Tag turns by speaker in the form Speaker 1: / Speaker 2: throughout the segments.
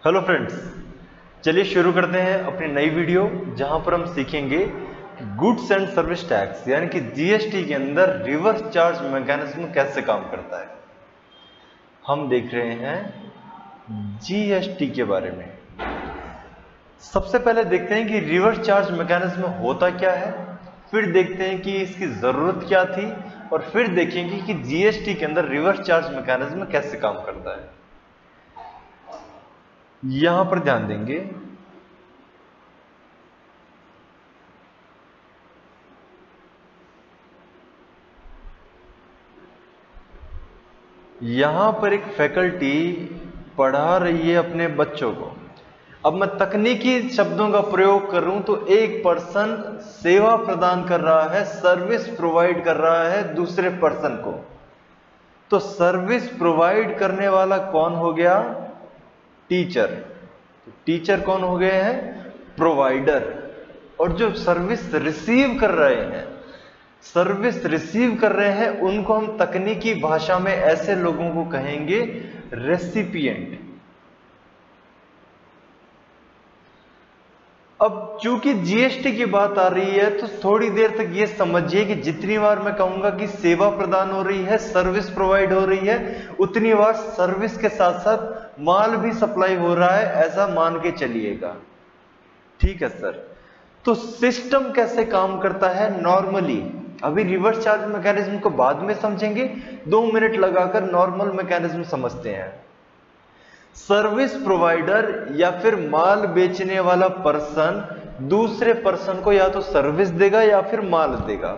Speaker 1: Hello friends, चलिए शुरू करते हैं अपनी नई वीडियो जहां पर हम सीखेंगे गुड्स एंड सर्विस टैक्स यानी कि जीएसटी के अंदर रिवर्स चार्ज मैकेनिज्म कैसे काम करता है। हम देख रहे हैं जीएसटी के बारे में। सबसे पहले देखते हैं कि रिवर्स चार्ज मैकेनिज्म होता क्या है, फिर देखते हैं कि इसकी जरूरत क्या थी और फिर देखेंगे कि जीएसटी के अंदर रिवर्स चार्ज मैकेनिज्म कैसे काम करता है। यहां पर ध्यान देंगे, यहां पर एक फैकल्टी पढ़ा रही है अपने बच्चों को। अब मैं तकनीकी शब्दों का प्रयोग कर रहा हूं तो एक पर्सन सेवा प्रदान कर रहा है, सर्विस प्रोवाइड कर रहा है दूसरे पर्सन को। तो सर्विस प्रोवाइड करने वाला कौन हो गया? टीचर। तो टीचर कौन हो गए हैं? प्रोवाइडर। और जो सर्विस रिसीव कर रहे हैं उनको हम तकनीकी भाषा में ऐसे लोगों को कहेंगे रेसिपिएंट। अब चूंकि जीएसटी की बात आ रही है तो थोड़ी देर तक ये समझिए कि जितनी बार मैं कहूंगा कि सेवा प्रदान हो रही है, सर्विस प्रोवाइड हो रही है, उतनी बार सर्विस के साथ साथ माल भी सप्लाई हो रहा है, ऐसा मान के चलिएगा। ठीक है सर। तो सिस्टम कैसे काम करता है नॉर्मली, अभी रिवर्स चार्ज मैकेनिज्म को बाद में समझेंगे, 2 मिनट लगाकर नॉर्मल मैकेनिज्म समझते हैं। सर्विस प्रोवाइडर या फिर माल बेचने वाला पर्सन दूसरे पर्सन को या तो सर्विस देगा या फिर माल देगा,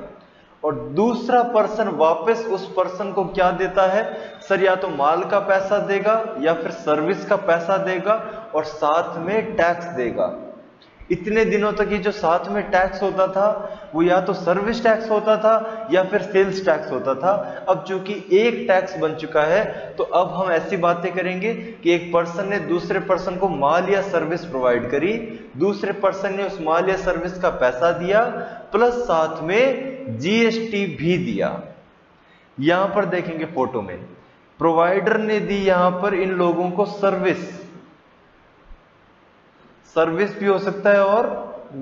Speaker 1: और दूसरा पर्सन वापस उस पर्सन को क्या देता है सर? या तो माल का पैसा देगा या फिर सर्विस का पैसा देगा और साथ में टैक्स देगा। इतने दिनों तक ये जो साथ में टैक्स होता था वो या तो सर्विस टैक्स होता था या फिर सेल्स टैक्स होता था। अब चूंकि एक टैक्स बन चुका है तो अब हम ऐसी बातें करेंगे कि एक पर्सन ने दूसरे पर्सन को माल या सर्विस प्रोवाइड करी, दूसरे पर्सन ने उस माल या सर्विस का पैसा दिया प्लस साथ में जीएसटी भी दिया। यहां पर देखेंगे फोटो में, प्रोवाइडर ने दी यहां पर इन लोगों को सर्विस भी हो सकता है और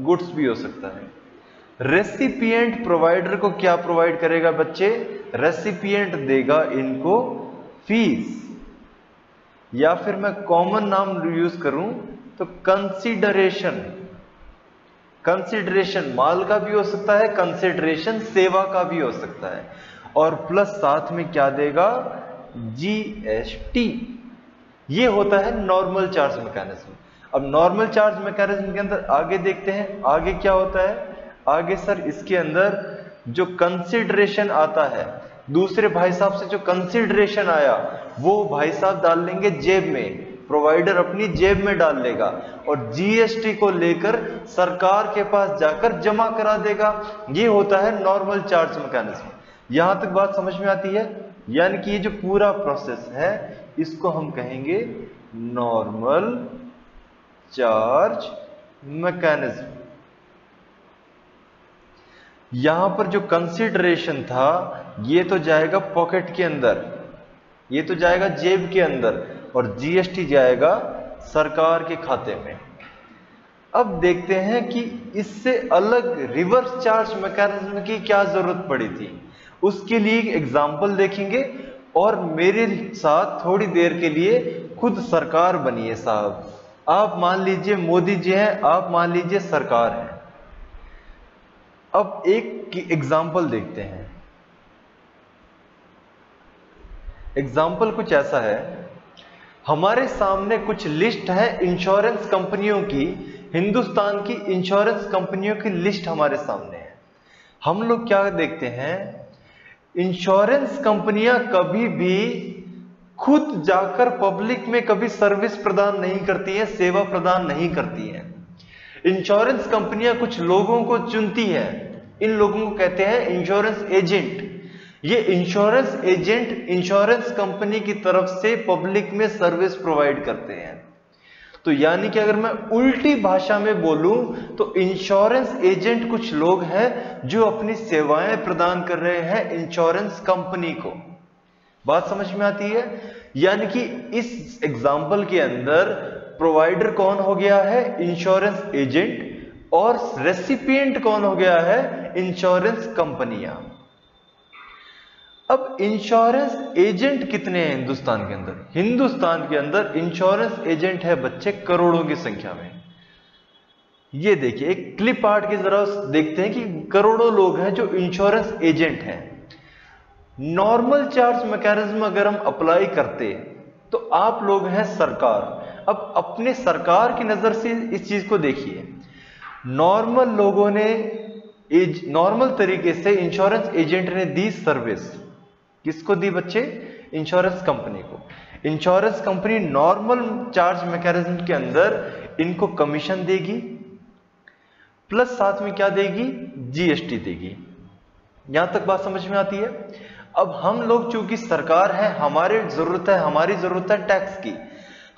Speaker 1: गुड्स भी हो सकता है। रेसिपिएंट प्रोवाइडर को क्या प्रोवाइड करेगा बच्चे? रेसिपिएंट देगा इनको फीस, या फिर मैं कॉमन नाम यूज करूं तो कंसीडरेशन माल का भी हो सकता है, कंसीडरेशन सेवा का भी हो सकता है, और प्लस साथ में क्या देगा? जीएसटी। ये होता है नॉर्मल चार्ज मैकेनिज्म। अब नॉर्मल चार्ज मैकेनिज्म के अंदर आगे देखते हैं, आगे क्या होता है? आगे सर इसके अंदर जो कंसीडरेशन आता है, दूसरे भाई साहब से जो कंसीडरेशन आया वो भाई साहब डाल लेंगे जेब में, प्रोवाइडर अपनी जेब में डाल लेगा और जीएसटी को लेकर सरकार के पास जाकर जमा करा देगा। ये होता है नॉर्मल चार्ज मैकेनिज्म। यहां तक बात समझ में आती है? यानी कि ये जो पूरा प्रोसेस है इसको हम कहेंगे नॉर्मल चार्ज मैकेनिज्म। यहां पर जो कंसीडरेशन था ये तो जाएगा पॉकेट के अंदर, ये तो जाएगा जेब के अंदर, और जीएसटी जाएगा सरकार के खाते में। अब देखते हैं कि इससे अलग रिवर्स चार्ज मैकेनिज्म की क्या जरूरत पड़ी थी। उसके लिए एक एग्जाम्पल देखेंगे और मेरे साथ थोड़ी देर के लिए खुद सरकार बनिए साहब। आप मान लीजिए मोदी जी हैं, आप मान लीजिए सरकार है। अब एक एग्जाम्पल देखते हैं। एग्जाम्पल कुछ ऐसा है, हमारे सामने कुछ लिस्ट है इंश्योरेंस कंपनियों की, हिंदुस्तान की इंश्योरेंस कंपनियों की लिस्ट हमारे सामने है। हम लोग क्या देखते हैं, इंश्योरेंस कंपनियां कभी भी खुद जाकर पब्लिक में कभी सर्विस प्रदान नहीं करती हैं, सेवा प्रदान नहीं करती हैं। इंश्योरेंस कंपनियां कुछ लोगों को चुनती हैं, इन लोगों को कहते हैं इंश्योरेंस एजेंट। ये इंश्योरेंस एजेंट इंश्योरेंस कंपनी की तरफ से पब्लिक में सर्विस प्रोवाइड करते हैं। तो यानी कि अगर मैं उल्टी भाषा में बोलूं तो इंश्योरेंस एजेंट कुछ लोग हैं जो अपनी सेवाएं प्रदान कर रहे हैं इंश्योरेंस कंपनी को। बात समझ में आती है? यानी कि इस एग्जाम्पल के अंदर प्रोवाइडर कौन हो गया है? Insurance agent. और रेसिपिएंट कौन हो गया है? इंश्योरेंस कंपनियां। अब इंश्योरेंस एजेंट कितने हैं हिंदुस्तान के अंदर? हिंदुस्तान के अंदर इंश्योरेंस एजेंट है बच्चे करोड़ों की संख्या में। ये देखिए एक क्लिप आर्ट की जरा देखते हैं कि करोड़ों लोग हैं जो इंश्योरेंस एजेंट हैं। नॉर्मल चार्ज मैकेनिज्म अगर हम अप्लाई करते तो आप लोग हैं सरकार। अब अपने सरकार की नजर से इस चीज को देखिए। नॉर्मल लोगों ने नॉर्मल तरीके से इंश्योरेंस एजेंट ने दी सर्विस। किसको दी बच्चे? इंश्योरेंस कंपनी को। Insurance company normal charge mechanism के अंदर इनको कमीशन देगी, प्लस साथ में क्या देगी? जीएसटी देगी। यहां तक बात समझ में आती है? अब हम लोग चूंकि सरकार है, हमारी जरूरत है टैक्स की।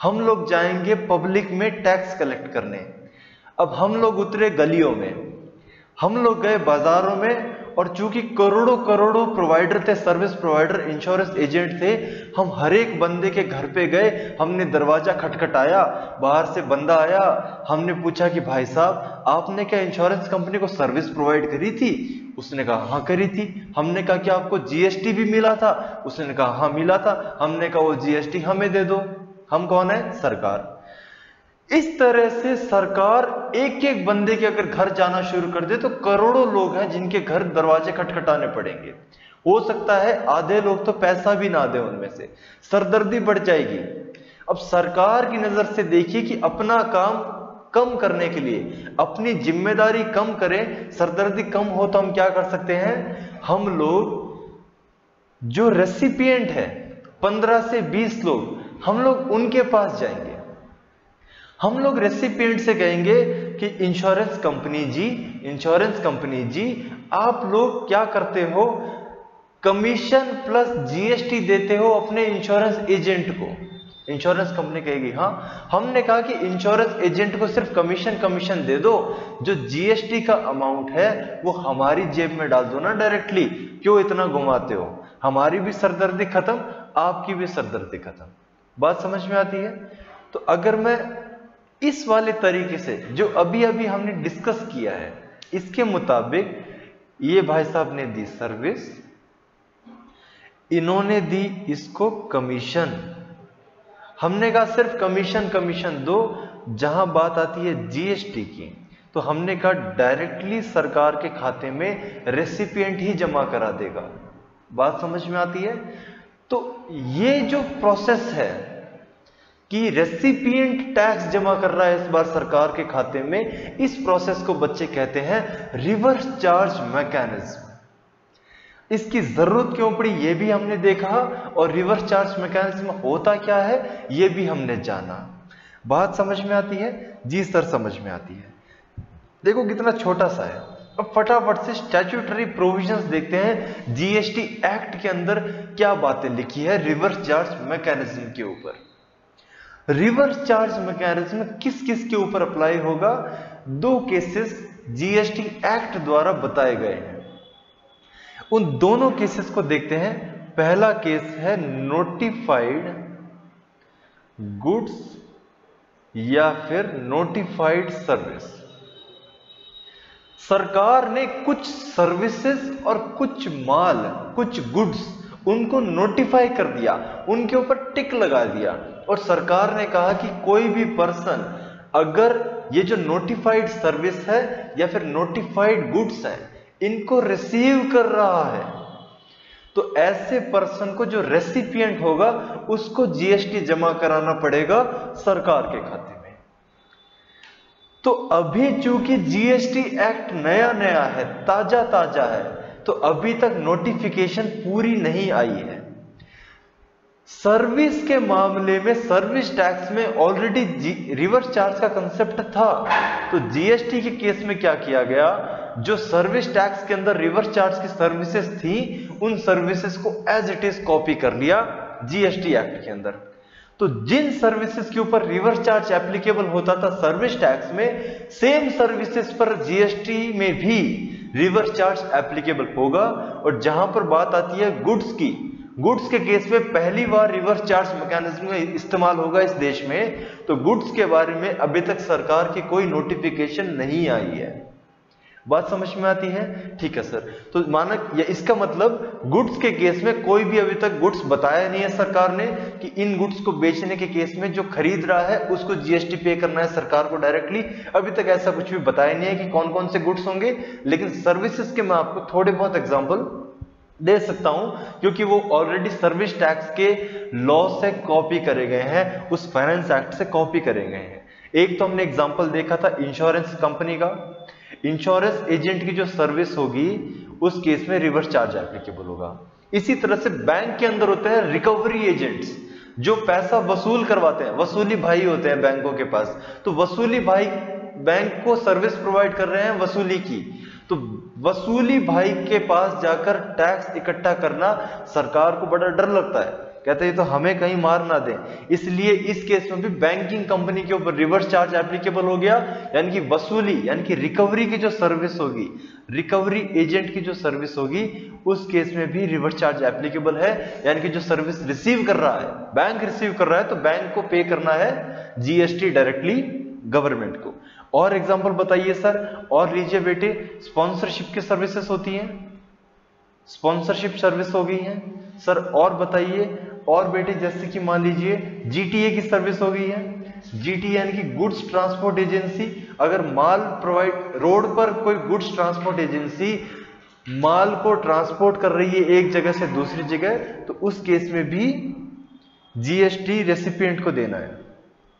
Speaker 1: हम लोग जाएंगे पब्लिक में टैक्स कलेक्ट करने। अब हम लोग उतरे गलियों में, हम लोग गए बाजारों में, और चूंकि करोड़ों करोड़ों प्रोवाइडर थे, सर्विस प्रोवाइडर, इंश्योरेंस एजेंट थे, हम हर एक बंदे के घर पे गए, हमने दरवाजा खटखटाया, बाहर से बंदा आया, हमने पूछा कि भाई साहब आपने क्या इंश्योरेंस कंपनी को सर्विस प्रोवाइड करी थी? उसने कहा हाँ करी थी। हमने कहा कि आपको जीएसटी भी मिला था? उसने कहा हाँ मिला था। हमने कहा वो जीएसटी हमें दे दो। हम कौन है? सरकार। इस तरह से सरकार एक एक बंदे के अगर घर जाना शुरू कर दे तो करोड़ों लोग हैं जिनके घर दरवाजे खटखटाने पड़ेंगे। हो सकता है आधे लोग तो पैसा भी ना दे, उनमें से सरदर्दी बढ़ जाएगी। अब सरकार की नजर से देखिए कि अपना काम कम करने के लिए, अपनी जिम्मेदारी कम करें, सरदर्दी कम हो तो हम क्या कर सकते हैं? हम लोग जो रेसिपिएंट है 15 से 20 लोग, हम लोग उनके पास जाएंगे। हम लोग रेसिपिएंट से कहेंगे कि इंश्योरेंस कंपनी जी आप लोग क्या करते हो? कमीशन प्लस जीएसटी देते हो अपने इंश्योरेंस एजेंट को। इंश्योरेंस कंपनी कहेगी हाँ। हमने कहा कि इंश्योरेंस एजेंट को सिर्फ कमीशन दे दो, जो जीएसटी का अमाउंट है वो हमारी जेब में डाल दो ना डायरेक्टली। क्यों इतना घुमाते हो? हमारी भी सरदर्दी खत्म, आपकी भी सरदर्दी खत्म। बात समझ में आती है? तो अगर मैं इस वाले तरीके से जो अभी अभी हमने डिस्कस किया है, इसके मुताबिक ये भाई साहब ने दी सर्विस, इन्होंने दी इसको कमीशन। हमने कहा सिर्फ कमीशन दो। जहां बात आती है जीएसटी की तो हमने कहा डायरेक्टली सरकार के खाते में रेसिपिएंट ही जमा करा देगा। बात समझ में आती है? तो ये जो प्रोसेस है कि रेसिपिएंट टैक्स जमा कर रहा है इस बार सरकार के खाते में, इस प्रोसेस को बच्चे कहते हैं रिवर्स चार्ज मैकेनिज्म। इसकी जरूरत क्यों पड़ी ये भी हमने देखा, और रिवर्स चार्ज मैकेनिज्म होता क्या है ये भी हमने जाना। बात समझ में आती है? जी सर समझ में आती है। देखो कितना छोटा सा है। अब फटाफट से स्टैट्यूटरी प्रोविजंस देखते हैं जीएसटी एक्ट के अंदर क्या बातें लिखी है रिवर्स चार्ज मैकेनिज्म के ऊपर। रिवर्स चार्ज मैकेनिज्म किस किस के ऊपर अप्लाई होगा? दो केसेस जीएसटी एक्ट द्वारा बताए गए हैं, उन दोनों केसेस को देखते हैं। पहला केस है नोटिफाइड गुड्स या फिर नोटिफाइड सर्विस। सरकार ने कुछ सर्विसेज और कुछ माल, कुछ गुड्स उनको नोटिफाई कर दिया, उनके ऊपर टिक लगा दिया, और सरकार ने कहा कि कोई भी पर्सन अगर ये जो नोटिफाइड सर्विस है या फिर नोटिफाइड गुड्स है इनको रिसीव कर रहा है तो ऐसे पर्सन को जो रेसिपिएंट होगा उसको जीएसटी जमा कराना पड़ेगा सरकार के खाते में। तो अभी चूंकि जीएसटी एक्ट नया नया है, ताजा है, तो अभी तक नोटिफिकेशन पूरी नहीं आई है। सर्विस के मामले में, सर्विस टैक्स में ऑलरेडी रिवर्स चार्ज का कंसेप्ट था। तो जीएसटी के केस में क्या किया गया, जो सर्विस टैक्स के अंदर रिवर्स चार्ज की सर्विसेज थी उन सर्विसेज को एज इट इज कॉपी कर लिया जीएसटी एक्ट के अंदर। तो जिन सर्विसेज के ऊपर रिवर्स चार्ज एप्लीकेबल होता था सर्विस टैक्स में, सेम सर्विसेज पर जीएसटी में भी रिवर्स चार्ज एप्लीकेबल होगा। और जहां पर बात आती है गुड्स की, गुड्स के केस में पहली बार रिवर्स चार्ज मैकेनिज्म का इस्तेमाल होगा इस देश में, तो गुड्स के बारे में अभी तक सरकार की कोई नोटिफिकेशन नहीं आई है। बात समझ में आती है? ठीक है सर। तो मानक या इसका मतलब गुड्स के केस में कोई भी अभी तक गुड्स बताया नहीं है सरकार ने कि इन गुड्स को बेचने के केस में जो खरीद रहा है उसको जीएसटी पे करना है सरकार को डायरेक्टली। अभी तक ऐसा कुछ भी बताया नहीं है कि कौन कौन से गुड्स होंगे, लेकिन सर्विसेज के मैं आपको थोड़े बहुत एग्जाम्पल दे सकता हूं क्योंकि वो ऑलरेडी सर्विस टैक्स के लॉ से कॉपी करे गए हैं, उस फाइनेंस एक्ट से कॉपी करे गए हैं। एक तो हमने एग्जांपल देखा था इंश्योरेंस कंपनी का, इंश्योरेंस एजेंट की जो सर्विस होगी उस केस में रिवर्स चार्ज एप्लीकेबल होगा। इसी तरह से बैंक के अंदर होते हैं रिकवरी एजेंट्स जो पैसा वसूल करवाते हैं, वसूली भाई होते हैं बैंकों के पास। तो वसूली भाई बैंक को सर्विस प्रोवाइड कर रहे हैं वसूली की, तो वसूली भाई के पास जाकर टैक्स इकट्ठा करना सरकार को बड़ा डर लगता है, कहते हैं तो हमें कहीं मार ना दें। इसलिए इस केस में भी बैंकिंग कंपनी के ऊपर रिवर्स चार्ज एप्लीकेबल हो गया, यानी कि वसूली यानी कि रिकवरी की जो सर्विस होगी, रिकवरी एजेंट की जो सर्विस होगी उस केस में भी रिवर्स चार्ज एप्लीकेबल है। यानी कि जो सर्विस रिसीव कर रहा है, बैंक रिसीव कर रहा है, तो बैंक को पे करना है जीएसटी डायरेक्टली गवर्नमेंट को। और एग्जांपल बताइए सर, और लीजिए बेटे, स्पॉन्सरशिप की सर्विसेज होती हैं, स्पॉन्सरशिप सर्विस हो गई है सर। और बताइए, और बेटे जैसे कि मान लीजिए जीटीए की सर्विस हो गई है। जीटीए यानी कि गुड्स ट्रांसपोर्ट एजेंसी, अगर माल प्रोवाइड, रोड पर कोई गुड्स ट्रांसपोर्ट एजेंसी माल को ट्रांसपोर्ट कर रही है एक जगह से दूसरी जगह, तो उस केस में भी जीएसटी रेसिपिएंट को देना है,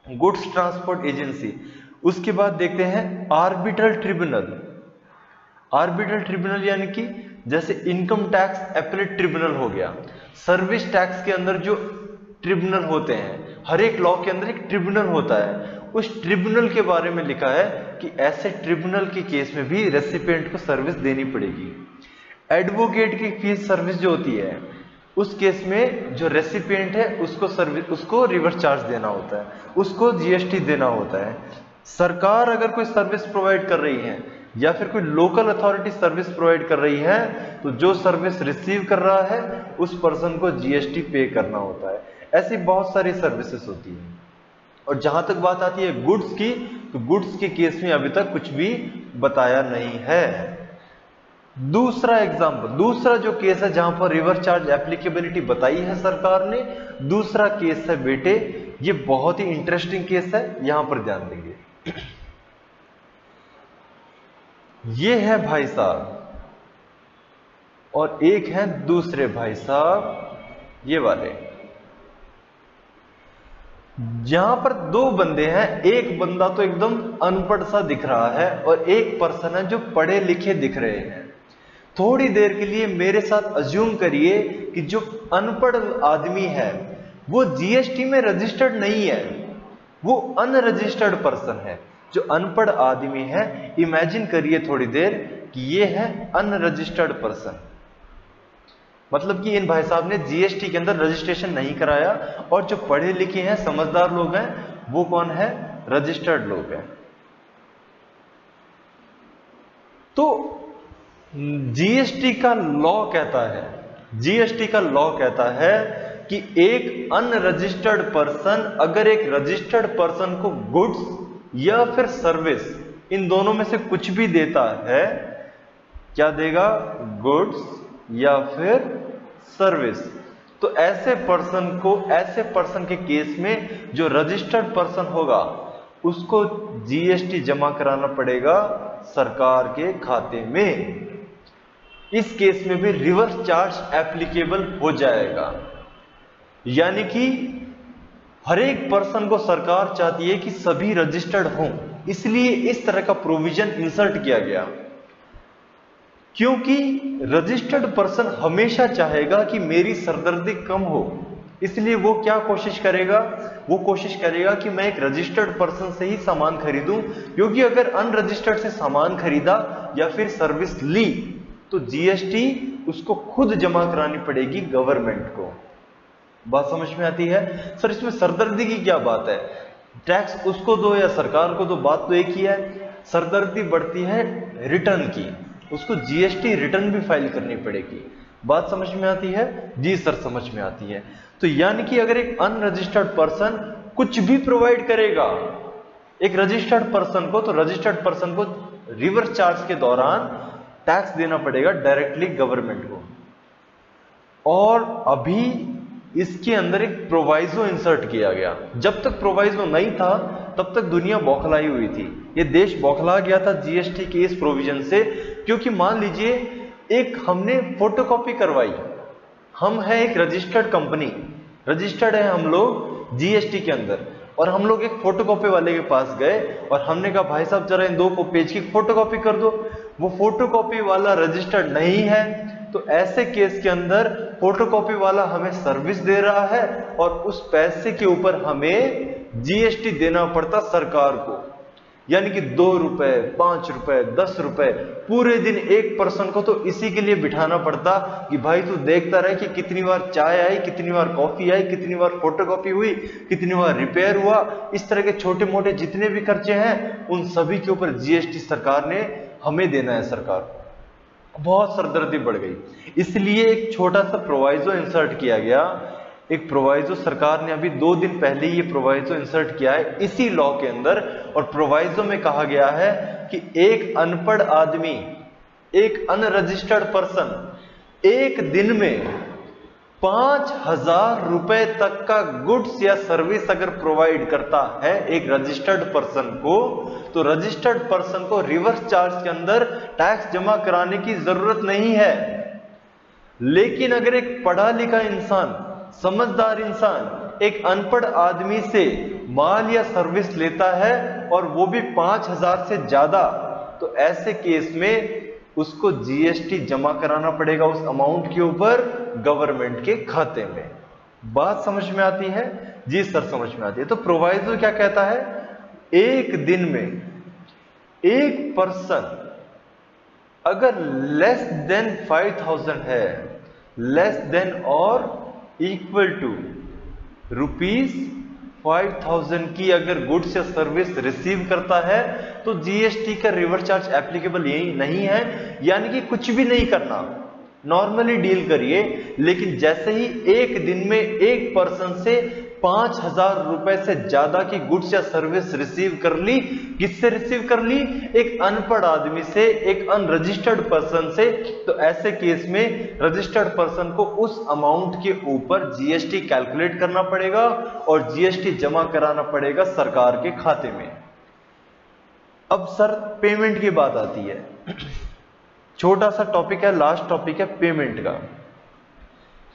Speaker 1: गुड्स ट्रांसपोर्ट एजेंसी। उसके बाद देखते हैं आर्बिट्रल ट्रिब्यूनल। आर्बिट्रल ट्रिब्यूनल यानी कि जैसे इनकम टैक्स अपीलेट ट्रिब्यूनल हो गया, सर्विस टैक्स के अंदर जो ट्रिब्यूनल होते हैं, हर एक लॉ के अंदर एक ट्रिब्यूनल होता है, उस ट्रिब्यूनल के बारे में लिखा है कि ऐसे ट्रिब्यूनल के केस में भी रेसिपिएंट को सर्विस देनी पड़ेगी। एडवोकेट की फीस सर्विस जो होती है उस केस में जो रेसिपिएंट है उसको सर्विस, उसको रिवर्स चार्ज देना होता है, उसको जीएसटी देना होता है। सरकार अगर कोई सर्विस प्रोवाइड कर रही है या फिर कोई लोकल अथॉरिटी सर्विस प्रोवाइड कर रही है, तो जो सर्विस रिसीव कर रहा है उस पर्सन को जीएसटी पे करना होता है। ऐसी बहुत सारी सर्विसेज होती है। और जहां तक बात आती है गुड्स की, तो गुड्स के केस में अभी तक कुछ भी बताया नहीं है। दूसरा एग्जांपल, दूसरा जो केस है जहां पर रिवर्स चार्ज एप्लीकेबिलिटी बताई है सरकार ने, दूसरा केस है बेटे, ये बहुत ही इंटरेस्टिंग केस है, यहां पर ध्यान देंगे। ये है भाई साहब और एक है दूसरे भाई साहब, ये वाले। यहां पर दो बंदे हैं, एक बंदा तो एकदम अनपढ़ सा दिख रहा है और एक पर्सन है जो पढ़े लिखे दिख रहे हैं। थोड़ी देर के लिए मेरे साथ अज्यूम करिए कि जो अनपढ़ आदमी है वो जीएसटी में रजिस्टर्ड नहीं है, वो अनरजिस्टर्ड पर्सन है। जो अनपढ़ आदमी है, इमेजिन करिए थोड़ी देर कि ये है अनरजिस्टर्ड पर्सन, मतलब कि इन भाई साहब ने जीएसटी के अंदर रजिस्ट्रेशन नहीं कराया, और जो पढ़े लिखे हैं समझदार लोग हैं वो कौन है? रजिस्टर्ड लोग हैं। तो जीएसटी का लॉ कहता है, जीएसटी का लॉ कहता है कि एक अनरजिस्टर्ड पर्सन अगर एक रजिस्टर्ड पर्सन को गुड्स या फिर सर्विस, इन दोनों में से कुछ भी देता है, क्या देगा? गुड्स या फिर सर्विस। तो ऐसे पर्सन को, ऐसे पर्सन के केस में जो रजिस्टर्ड पर्सन होगा उसको जीएसटी जमा कराना पड़ेगा सरकार के खाते में। इस केस में भी रिवर्स चार्ज एप्लीकेबल हो जाएगा। यानी कि हर एक पर्सन को सरकार चाहती है कि सभी रजिस्टर्ड हों, इसलिए इस तरह का प्रोविजन इंसर्ट किया गया। क्योंकि रजिस्टर्ड पर्सन हमेशा चाहेगा कि मेरी सरदर्दी कम हो, इसलिए वो क्या कोशिश करेगा? वो कोशिश करेगा कि मैं एक रजिस्टर्ड पर्सन से ही सामान खरीदूं, क्योंकि अगर अनरजिस्टर्ड से सामान खरीदा या फिर सर्विस ली तो जीएसटी उसको खुद जमा करानी पड़ेगी गवर्नमेंट को। बात समझ में आती है? सर इसमें सरदर्दी की क्या बात है? टैक्स उसको दो या सरकार को दो, बात तो एक ही है। सरदर्दी बढ़ती है रिटर्न की, उसको जीएसटी रिटर्न भी फाइल करनी पड़ेगी। बात समझ में आती है? जी सर समझ में आती है। तो यानी कि अगर एक अनरजिस्टर्ड पर्सन कुछ भी प्रोवाइड करेगा एक रजिस्टर्ड पर्सन को, तो रजिस्टर्ड पर्सन को रिवर्स चार्ज के दौरान टैक्स देना पड़ेगा डायरेक्टली गवर्नमेंट को। और अभी इसके अंदर एक प्रोवाइजो इंसर्ट किया गया। जब तक प्रोवाइजो नहीं था तब तक दुनिया बौखलाई हुई थी, ये देश बौखला गया था जीएसटी के इस प्रोविजन से। क्योंकि मान लीजिए एक हमने फोटोकॉपी करवाई, हम है एक रजिस्टर्ड कंपनी, रजिस्टर्ड है हम लोग जीएसटी के अंदर, और हम लोग एक फोटोकॉपी वाले के पास गए और हमने कहा भाई साहब जरा इन 2 पेज की फोटोकॉपी कर दो। वो फोटोकॉपी वाला रजिस्टर्ड नहीं है, तो ऐसे केस के अंदर फोटोकॉपी वाला हमें सर्विस दे रहा है और उस पैसे के ऊपर हमें जीएसटी देना पड़ता सरकार को। यानी कि 2 रुपए, 5 रुपए, 10 रुपए पूरे दिन एक पर्सन को तो इसी के लिए बिठाना पड़ता कि भाई तू देखता रहे कि कितनी बार चाय आई, कितनी बार कॉफी आई, कितनी बार फोटोकॉपी हुई, कितनी बार रिपेयर हुआ। इस तरह के छोटे मोटे जितने भी खर्चे हैं उन सभी के ऊपर जीएसटी सरकार ने हमें देना है। सरकार को बहुत सरदर्दी बढ़ गई, इसलिए एक छोटा सा प्रोवाइजो इंसर्ट किया गया। एक प्रोवाइजो सरकार ने अभी 2 दिन पहले ये प्रोवाइजो इंसर्ट किया है इसी लॉ के अंदर। और प्रोवाइजो में कहा गया है कि एक अनपढ़ आदमी, एक अनरजिस्टर्ड पर्सन एक दिन में 5,000 रुपए तक का गुड्स या सर्विस अगर प्रोवाइड करता है एक रजिस्टर्ड पर्सन को, तो रजिस्टर्ड पर्सन को रिवर्स चार्ज के अंदर टैक्स जमा कराने की जरूरत नहीं है। लेकिन अगर एक पढ़ा लिखा इंसान, समझदार इंसान एक अनपढ़ आदमी से माल या सर्विस लेता है और वो भी 5,000 से ज्यादा, तो ऐसे केस में उसको जीएसटी जमा कराना पड़ेगा उस अमाउंट के ऊपर गवर्नमेंट के खाते में। बात समझ में आती है? जी सर समझ में आती है। तो प्रोवाइजो क्या कहता है, एक दिन में एक पर्सन अगर लेस देन 5,000 है, लेस देन और इक्वल टू ₹5,000 की अगर गुड्स या सर्विस रिसीव करता है तो जीएसटी का रिवर्स चार्ज एप्लीकेबल यही नहीं है। यानी कि कुछ भी नहीं करना, नॉर्मली डील करिए, लेकिन जैसे ही एक दिन में एक पर्सन से 5,000 रुपए से ज्यादा की गुड्स या सर्विस रिसीव कर ली, किससे रिसीव कर ली? एक अनपढ़ आदमी से, एक अनरजिस्टर्ड पर्सन से, तो ऐसे केस में रजिस्टर्ड पर्सन को उस अमाउंट के ऊपर जीएसटी कैलकुलेट करना पड़ेगा और जीएसटी जमा कराना पड़ेगा सरकार के खाते में। अब सर पेमेंट की बात आती है, छोटा सा टॉपिक है, लास्ट टॉपिक है पेमेंट का,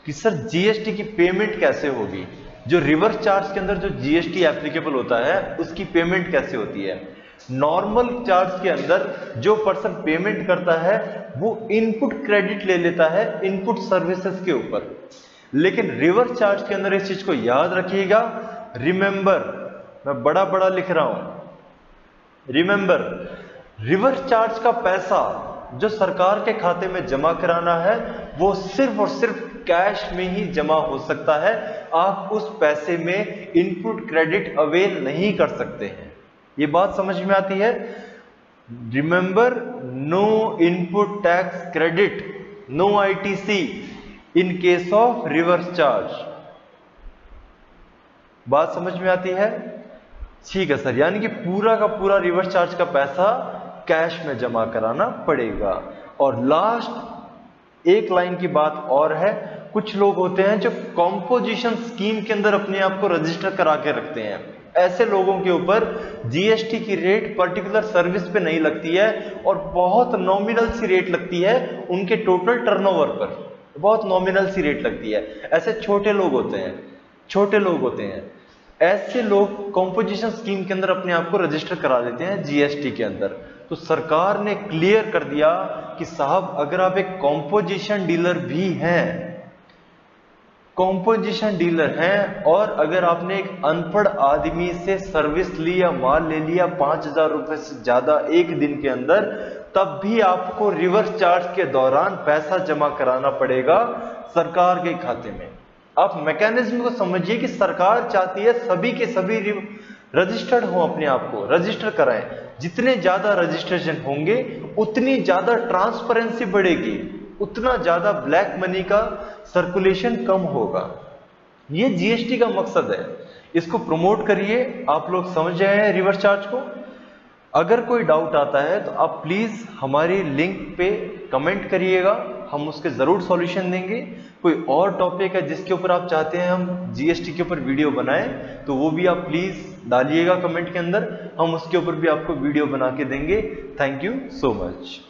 Speaker 1: कि सर जीएसटी की पेमेंट कैसे होगी। जो रिवर्स चार्ज के अंदर जो जीएसटी एप्लीकेबल होता है उसकी पेमेंट कैसे होती है। नॉर्मल चार्ज के अंदर जो पर्सन पेमेंट करता है वो इनपुट क्रेडिट ले लेता है इनपुट सर्विसेज के ऊपर, लेकिन रिवर्स चार्ज के अंदर इस चीज को याद रखिएगा। रिमेंबर, मैं बड़ा बड़ा लिख रहा हूं, रिमेंबर, रिवर्स चार्ज का पैसा जो सरकार के खाते में जमा कराना है वो सिर्फ और सिर्फ कैश में ही जमा हो सकता है। आप उस पैसे में इनपुट क्रेडिट अवेल नहीं कर सकते हैं। ये बात समझ में आती है? Remember, no input tax credit, no ITC in case of reverse charge. बात समझ में आती है? ठीक है सर, यानी कि पूरा का पूरा रिवर्स चार्ज का पैसा कैश में जमा कराना पड़ेगा। और लास्ट एक लाइन की बात और है, कुछ लोग होते हैं जो कॉम्पोजिशन स्कीम के अंदर अपने आप को रजिस्टर करा के रखते हैं। ऐसे लोगों के ऊपर जीएसटी की रेट पर्टिकुलर सर्विस पे नहीं लगती है और बहुत नॉमिनल सी रेट लगती है उनके टोटल टर्नओवर पर, बहुत नॉमिनल सी रेट लगती है। ऐसे छोटे लोग होते हैं, छोटे लोग होते हैं, ऐसे लोग कॉम्पोजिशन स्कीम के अंदर अपने आप को रजिस्टर करा देते हैं जीएसटी के अंदर। तो सरकार ने क्लियर कर दिया कि साहब अगर आप एक कॉम्पोजिशन डीलर भी हैं, कॉम्पोजिशन डीलर हैं, और अगर आपने एक अनपढ़ आदमी से सर्विस ली या माल ले लिया 5,000 रुपए से ज्यादा एक दिन के अंदर, तब भी आपको रिवर्स चार्ज के दौरान पैसा जमा कराना पड़ेगा सरकार के खाते में। आप मैकेनिज्म को समझिए कि सरकार चाहती है सभी के सभी रजिस्टर्ड हो, अपने आप को रजिस्टर कराएं। जितने ज्यादा रजिस्ट्रेशन होंगे उतनी ज्यादा ट्रांसपेरेंसी बढ़ेगी, उतना ज्यादा ब्लैक मनी का सर्कुलेशन कम होगा। ये जीएसटी का मकसद है, इसको प्रमोट करिए। आप लोग समझ गए हैं रिवर्स चार्ज को। अगर कोई डाउट आता है तो आप प्लीज हमारी लिंक पे कमेंट करिएगा, हम उसके जरूर सॉल्यूशन देंगे। कोई और टॉपिक है जिसके ऊपर आप चाहते हैं हम जीएसटी के ऊपर वीडियो बनाएं तो वो भी आप प्लीज डालिएगा कमेंट के अंदर, हम उसके ऊपर भी आपको वीडियो बना के देंगे। Thank you so much.